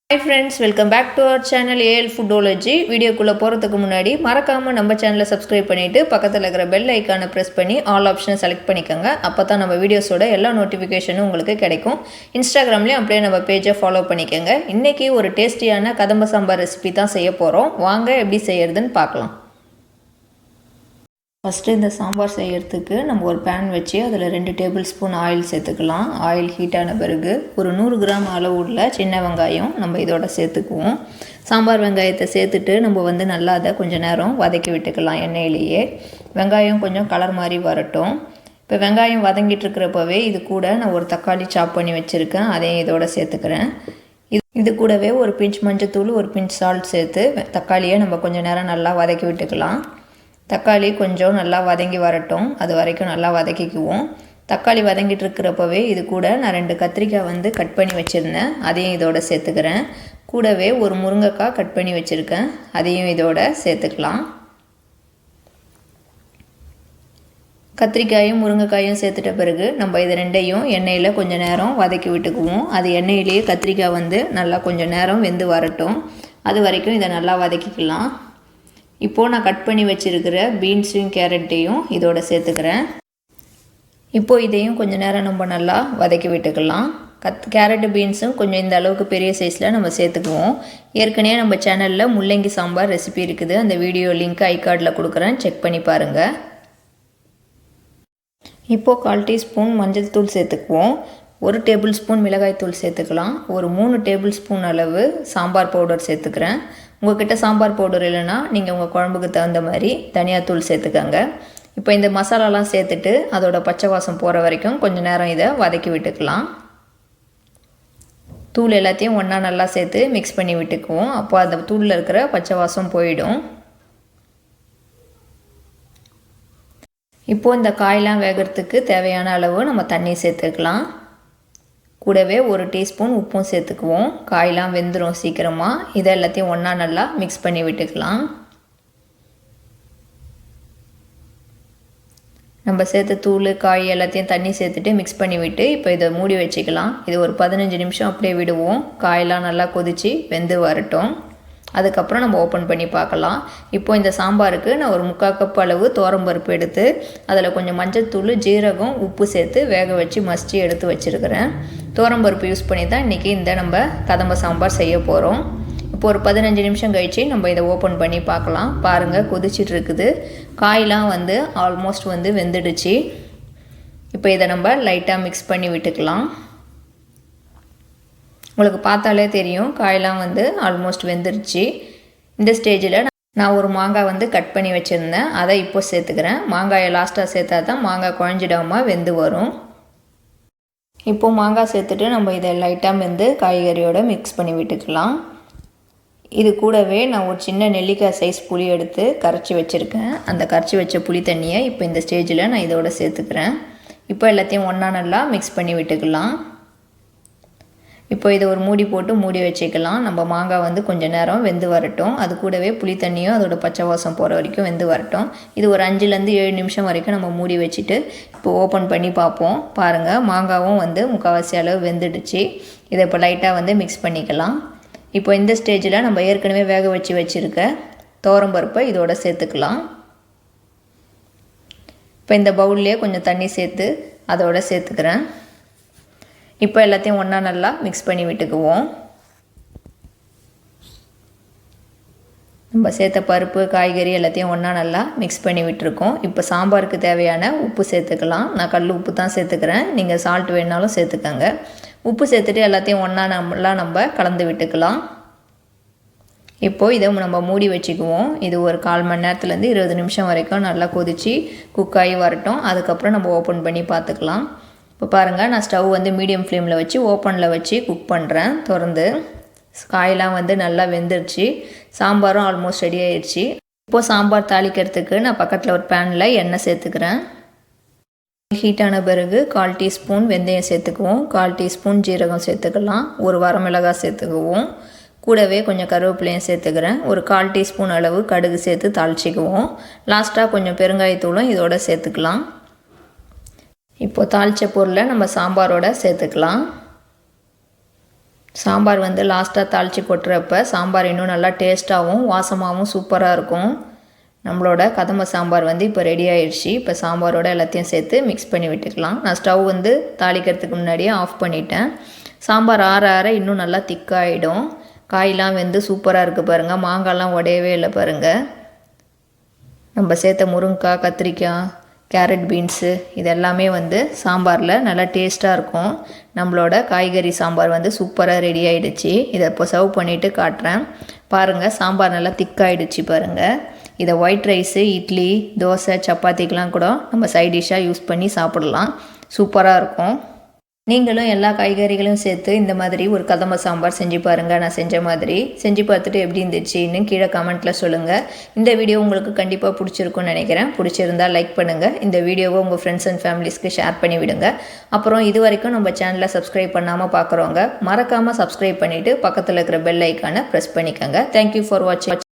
Hi friends, welcome back to our channel AL Foodology. வீடியோக்குள்ள போறதுக்கு முன்னாடி மறக்காம நம்ம சேனலை சப்ஸ்கிரைப் பண்ணிட்டு பக்கத்துல இருக்கிற பெல் ஐகானை பிரஸ் பண்ணி ஆல் ஆப்ஷனை செலக்ட் பண்ணிக்கங்க. அப்பதான் நம்ம வீடியோஸோட எல்லா நோட்டிஃபிகேஷனும் உங்களுக்கு கிடைக்கும். இன்ஸ்டாகிராம்லயும் அப்படியே நம்ம பேஜை ஃபாலோ பண்ணிக்கங்க. இன்னைக்கு ஒரு டேஸ்டியான கதம்ப சாம்பார் ரெசிபி தான் செய்ய போறோம். வாங்க எப்படி செய்யறதுன்னு பார்க்கலாம். ஃபஸ்ட்டு இந்த சாம்பார் செய்கிறதுக்கு நம்ம ஒரு பேன் வச்சு அதில் 2 டேபிள் ஸ்பூன் ஆயில் சேர்த்துக்கலாம். ஆயில் ஹீட்டான பிறகு ஒரு 100 கிராம் அளவு உள்ள சின்ன வெங்காயம் நம்ம இதோட சேர்த்துக்குவோம். சாம்பார் வெங்காயத்தை சேர்த்துட்டு நம்ம நல்லா அதை கொஞ்சம் நேரம் வதக்கி விட்டுக்கலாம் எண்ணெயிலேயே. வெங்காயம் கொஞ்சம் கலர் மாதிரி வரட்டும். இப்போ வெங்காயம் வதங்கிட்டு இருக்கிறப்பவே இது கூட நான் ஒரு தக்காளி சாப் பண்ணி வச்சுருக்கேன், அதையும் இதோட சேர்த்துக்கிறேன். இது கூடவே ஒரு பிஞ்ச் மஞ்சத்தூள், ஒரு பிஞ்ச் சால்ட் சேர்த்து தக்காளியை நம்ம கொஞ்சம் நேரம் நல்லா வதக்கி விட்டுக்கலாம். தக்காளி கொஞ்சம் நல்லா வதங்கி வரட்டும், அது வரைக்கும் நல்லா வதக்கிக்குவோம். தக்காளி வதங்கிட்டு இருக்கிறப்பவே இது கூட நான் 2 கத்திரிக்காய் கட் பண்ணி வச்சுருந்தேன், அதையும் இதோட சேர்த்துக்கிறேன். கூடவே ஒரு முருங்கைக்காய் கட் பண்ணி வச்சுருக்கேன், அதையும் இதோட சேர்த்துக்கலாம். கத்திரிக்காயும் முருங்கைக்காயும் சேர்த்துட்ட பிறகு நம்ம இது ரெண்டையும் எண்ணெயில் கொஞ்சம் நேரம் வதக்கி விட்டுக்குவோம். அது எண்ணெயிலேயே கத்திரிக்காய் நல்லா கொஞ்சம் நேரம் வெந்து வரட்டும், அது வரைக்கும் இதை நல்லா வதக்கிக்கலாம். இப்போது நான் கட் பண்ணி வச்சுருக்கிற பீன்ஸையும் கேரட்டையும் இதோட சேர்த்துக்கிறேன். இப்போது இதையும் கொஞ்சம் நேரம் நம்ம நல்லா வதக்கி விட்டுக்கலாம். கேரட்டு பீன்ஸும் கொஞ்சம் இந்த அளவுக்கு பெரிய சைஸில் நம்ம சேர்த்துக்குவோம். ஏற்கனவே நம்ம சேனலில் முள்ளங்கி சாம்பார் ரெசிபி இருக்குது, அந்த வீடியோ லிங்க் ஐகார்டில் கொடுக்குறேன், செக் பண்ணி பாருங்கள். இப்போது 1/4 டீஸ்பூன் மஞ்சள் தூள் சேர்த்துக்குவோம். 1 டேபிள் ஸ்பூன் மிளகாய் தூள் சேர்த்துக்கலாம். ஒரு 3 டேபிள் ஸ்பூன் அளவு சாம்பார் பவுடர் சேர்த்துக்கிறேன். உங்கள்கிட்ட சாம்பார் பவுடர் இல்லைன்னா நீங்கள் உங்கள் குழம்புக்கு தகுந்த மாதிரி தனியாத்தூள் சேர்த்துக்கங்க. இப்போ இந்த மசாலாலாம் சேர்த்துட்டு அதோட பச்சை வாசம் போகிற வரைக்கும் கொஞ்சம் நேரம் இதை வதக்கி விட்டுக்கலாம். தூள் எல்லாத்தையும் ஒன்றா நல்லா சேர்த்து மிக்ஸ் பண்ணி விட்டுக்குவோம். அப்போ அந்த தூளில் இருக்கிற பச்சை வாசம் போயிடும். இப்போது இந்த காயெலாம் வேகிறதுக்கு தேவையான அளவு நம்ம தண்ணி சேர்த்துக்கலாம். கூடவே 1 டீஸ்பூன் உப்பும் சேர்த்துக்குவோம். காயெலாம் வெந்துடும் சீக்கிரமாக. இதை எல்லாத்தையும் ஒன்றா நல்லா மிக்ஸ் பண்ணி விட்டுக்கலாம். நம்ம சேர்த்த தூள் காய் எல்லாத்தையும் தண்ணி சேர்த்துட்டு மிக்ஸ் பண்ணி விட்டு இப்போ இதை மூடி வச்சுக்கலாம். இது ஒரு 15 நிமிஷம் அப்படியே விடுவோம். காயெல்லாம் நல்லா கொதித்து வெந்து வரட்டும். அதுக்கப்புறம் நம்ம ஓப்பன் பண்ணி பார்க்கலாம். இப்போது இந்த சாம்பாருக்கு நான் ஒரு 3/4 கப் அளவு துவரம்பருப்பு எடுத்து அதில் கொஞ்சம் மஞ்சத்தூள், ஜீரகம், உப்பு சேர்த்து வேக வச்சு மசிச்சு எடுத்து வச்சுருக்கிறேன். துவரம்பருப்பு யூஸ் பண்ணி தான் இன்றைக்கி இந்த நம்ம கதம்ப சாம்பார் செய்ய போகிறோம். இப்போ ஒரு 15 நிமிஷம் கழித்து நம்ம இதை ஓப்பன் பண்ணி பார்க்கலாம். பாருங்கள், கொதிச்சிட்டு இருக்குது. காயெலாம் ஆல்மோஸ்ட் வெந்துடுச்சு. இப்போ இதை நம்ம லைட்டாக மிக்ஸ் பண்ணி விட்டுக்கலாம். உங்களுக்கு பார்த்தாலே தெரியும் காயெல்லாம் ஆல்மோஸ்ட் வெந்துருச்சு. இந்த ஸ்டேஜில் நான் ஒரு மாங்காய் கட் பண்ணி வச்சுருந்தேன், அதை இப்போ சேர்த்துக்கிறேன். மாங்காயை லாஸ்ட்டாக சேர்த்தா தான் மாங்காய் குழஞ்சிடாமல் வெந்து வரும். இப்போது மாங்காய் சேர்த்துட்டு நம்ம இதை லைட்டாக காய்கறியோடு மிக்ஸ் பண்ணி விட்டுக்கலாம். இது கூடவே நான் ஒரு சின்ன நெல்லிக்காய் சைஸ் புளி எடுத்து கரைச்சி வச்சுருக்கேன். அந்த கரைச்சி வச்ச புளி தண்ணியை இப்போ இந்த ஸ்டேஜில் நான் இதோட சேர்த்துக்கிறேன். இப்போ எல்லாத்தையும் ஒன்றா நல்லா மிக்ஸ் பண்ணி விட்டுக்கலாம். இப்போ இதை ஒரு மூடி போட்டு மூடி வச்சுக்கலாம். நம்ம மாங்காய் கொஞ்சம் நேரம் வெந்து வரட்டும். அது கூடவே புளி தண்ணியும் அதோட பச்சை வாசம் போகிற வரைக்கும் வெந்து வரட்டும். இது ஒரு 5லேருந்து 7 நிமிஷம் வரைக்கும் நம்ம மூடி வச்சுட்டு இப்போ ஓப்பன் பண்ணி பார்ப்போம். பாருங்கள், மாங்காவும் 3/4 அளவு வெந்துடுச்சு. இதை இப்போ லைட்டாக மிக்ஸ் பண்ணிக்கலாம். இப்போ இந்த ஸ்டேஜில் நம்ம ஏற்கனவே வேக வச்சுருக்க துவரம்பருப்பை இதோட சேர்த்துக்கலாம். இப்போ இந்த பவுல்லையே கொஞ்சம் தண்ணி சேர்த்து அதோட சேர்த்துக்கிறேன். இப்போ எல்லாத்தையும் ஒன்றா நல்லா மிக்ஸ் பண்ணி விட்டுக்குவோம். நம்ம சேர்த்த பருப்பு, காய்கறி எல்லாத்தையும் ஒன்றா நல்லா மிக்ஸ் பண்ணி விட்டுருக்கோம். இப்போ சாம்பாருக்கு தேவையான உப்பு சேர்த்துக்கலாம். நான் கல் உப்பு தான் சேர்த்துக்கிறேன், நீங்கள் சால்ட் வேணாலும் சேர்த்துக்கங்க. உப்பு சேர்த்துட்டு எல்லாத்தையும் ஒன்றா நம்ம கலந்து விட்டுக்கலாம். இப்போது இதை நம்ம மூடி வச்சுக்குவோம். இது ஒரு 1/4 மணி நேரத்துலேருந்து 20 நிமிஷம் வரைக்கும் நல்லா கொதித்து குக்காகி வரட்டும். அதுக்கப்புறம் நம்ம ஓப்பன் பண்ணி பார்த்துக்கலாம். இப்போ பாருங்கள், நான் ஸ்டவ் மீடியம் ஃப்ளேமில் வச்சு ஓப்பனில் வச்சு குக் பண்ணுறேன். திறந்து காயெல்லாம் நல்லா வெந்துருச்சு. சாம்பாரும் ஆல்மோஸ்ட் ரெடி ஆயிடுச்சு. இப்போது சாம்பார் தாளிக்கிறதுக்கு நான் பக்கத்தில் ஒரு பேனில் எண்ணெய் சேர்த்துக்கிறேன். ஹீட்டான பிறகு 1/4 டீஸ்பூன் வெந்தயம் சேர்த்துக்குவோம். 1/4 டீஸ்பூன் ஜீரகம் சேர்த்துக்கலாம். ஒரு வரமிளகாய் சேர்த்துக்குவோம். கூடவே கொஞ்சம் கருவேப்பிலையும் சேர்த்துக்கிறேன். ஒரு 1/4 டீஸ்பூன் அளவு கடுகு சேர்த்து தாளிச்சிக்குவோம். லாஸ்ட்டாக கொஞ்சம் பெருங்காயத்தூளும் இதோட சேர்த்துக்கலாம். இப்போது தாளித்த பொருளை நம்ம சாம்பாரோட சேர்த்துக்கலாம். சாம்பார் வந்து லாஸ்ட்டாக தாளித்து கொட்டுறப்ப சாம்பார் இன்னும் நல்லா டேஸ்ட்டாகவும் வாசமாகவும் சூப்பராக இருக்கும். நம்மளோட கதம்ப சாம்பார் வந்து இப்போ ரெடி ஆயிடுச்சு. இப்போ சாம்பாரோட எல்லாத்தையும் சேர்த்து மிக்ஸ் பண்ணி விட்டுக்கலாம். நான் ஸ்டவ் வந்து தாளிக்கிறதுக்கு முன்னாடியே ஆஃப் பண்ணிட்டேன். சாம்பார் ஆற ஆற இன்னும் நல்லா திக்காகிடும். காயெலாம் வெந்து சூப்பராக இருக்குது பாருங்கள். மாங்காய்லாம் உடையவே இல்லை பாருங்கள். நம்ம சேர்த்த முருங்கைக்காய், கத்திரிக்காய், கேரட், பீன்ஸு இது எல்லாமே வந்து சாம்பாரில் நல்லா டேஸ்ட்டாக இருக்கும். நம்மளோட காய்கறி சாம்பார் வந்து சூப்பராக ரெடி ஆகிடுச்சு. இதை இப்போ சர்வ் பண்ணிவிட்டு காட்டுறேன் பாருங்கள். சாம்பார் நல்லா திக்காகிடுச்சு பாருங்கள். இதை ஒயிட் ரைஸு, இட்லி, தோசை, சப்பாத்திக்கெலாம் கூட நம்ம சைட் டிஷ்ஷாக யூஸ் பண்ணி சாப்பிடலாம். சூப்பராக இருக்கும். நீங்களும் எல்லா காய்கறிகளும் சேர்த்து இந்த மாதிரி ஒரு கதம்ப சாம்பார் செஞ்சு பாருங்கள். நான் செஞ்ச மாதிரி செஞ்சு பார்த்துட்டு எப்படி இருந்துச்சுன்னு கீழே கமெண்ட்டில் சொல்லுங்கள். இந்த வீடியோ உங்களுக்கு கண்டிப்பாக பிடிச்சிருக்குன்னு நினைக்கிறேன். பிடிச்சிருந்தால் லைக் பண்ணுங்கள். இந்த வீடியோவை உங்கள் ஃப்ரெண்ட்ஸ் அண்ட் ஃபேமிலிஸ்க்கு ஷேர் பண்ணி விடுங்க. அப்புறம் இது வரைக்கும் நம்ம சேனலை சப்ஸ்கிரைப் பண்ணாமல் பார்க்குறவங்க மறக்காமல் சப்ஸ்கிரைப் பண்ணிவிட்டு பக்கத்தில் இருக்கிற பெல் ஐக்கானை ப்ரெஸ் பண்ணிக்கோங்க. தேங்க்யூ ஃபார் வாட்சிங்.